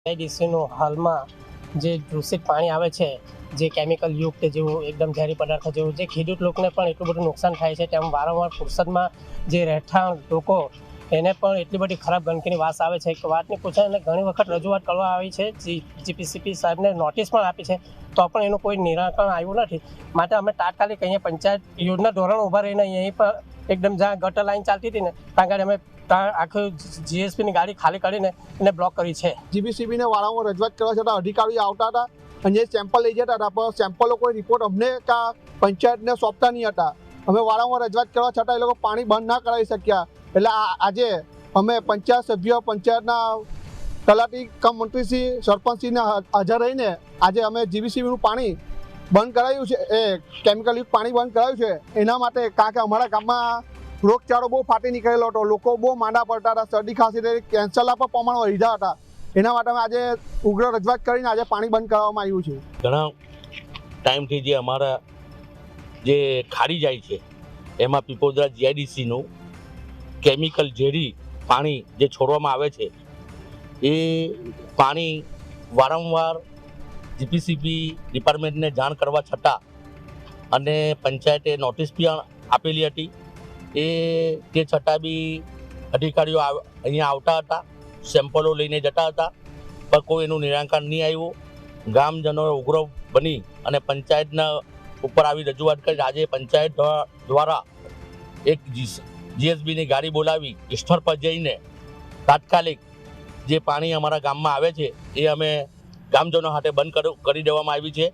જીઆઈડીસીનું હાલમાં જે દૂષિત પાણી આવે છે, જે કેમિકલ યુક્ત જેવું એકદમ ઝેરી પદાર્થો જેવું, જે ખેડૂત લોકોને પણ એટલું બધું નુકસાન થાય છે, તેમ વારંવાર ફુરસદમાં જે રહેઠાણ લોકો એને પણ એટલી બધી ખરાબ ગંદકીની વાસ આવે છે કે વાત નહીં પૂછે. અને ઘણી વખત રજૂઆત કરવા આવી છે, જીપીસીપી સાહેબને નોટિસ પણ આપી છે, તો પણ એનું કોઈ નિરાકરણ આવ્યું નથી. માટે અમે તાત્કાલિક અહીંયા પંચાયત યોજના ધોરણ ઊભા રહીને અહીં પર એકદમ જ્યાં ગટર લાઈન ચાલતી હતી ને ત્યાં આગળ અમે આખું જીએસપીની ગાડી ખાલી કરીને એને બ્લોક કરી છે. જીપીસીબીને વારંવાર રજૂઆત કરવા છતાં અધિકારીઓ આવતા હતા અને જે સેમ્પલ લઈ જતા હતા, પણ સેમ્પલો કોઈ રિપોર્ટ અમને કા પંચાયતને સોંપતા નહીં હતા. અમે વારંવાર રજૂઆત કરવા છતાં એ લોકો પાણી બંધ ના કરાવી શક્યા. એટલે આજે અમે પંચાયત સભ્યો, પંચાયતના તલાટી કમ મંત્રીશ્રી, સરપંચશ્રીને હાજર રહીને આજે અમે જીપીસીબીનું પાણી બંધ કરાવ્યું છે, એ કેમિકલયુક્ત પાણી બંધ કરાવ્યું છે. એના માટે કારણ કે અમારા ગામમાં રોગચાળો બહુ ફાટી નીકળેલો હતો, લોકો બહુ માંદા પડતા હતા, શરદી ખાંસી, કેન્સરના પણ પ્રમાણ વધ્યા હતા. એના માટે અમે આજે ઉગ્ર રજૂઆત કરીને આજે પાણી બંધ કરવામાં આવ્યું છે. ઘણા ટાઈમથી જે અમારા જે ખાડી જાય છે એમાં પીપોદરા જીઆઈડીસીનું કેમિકલ ઝેરી પાણી જે છોડવામાં આવે છે, એ પાણી વારંવાર જીપીસીબી ડિપાર્ટમેન્ટને જાણ કરવા છતાં અને પંચાયતે નોટિસ પણ આપેલી હતી, તે છતાં બી અધિકારીઓ અહીંયા આવતા હતા, સેમ્પલો લઈને જતા હતા, પણ કોઈ એનું નિરાકરણ નહીં આવ્યું. ગામજનોએ ઉગ્ર બની અને પંચાયતના ઉપર આવી રજૂઆત કરી. આજે પંચાયત દ્વારા એક જીએસબીની ગાડી બોલાવી સ્થળ પર જઈને તાત્કાલિક જે પાણી અમારા ગામમાં આવે છે એ અમે ગામજનો હાથે બંધ કરી દેવામાં આવી છે.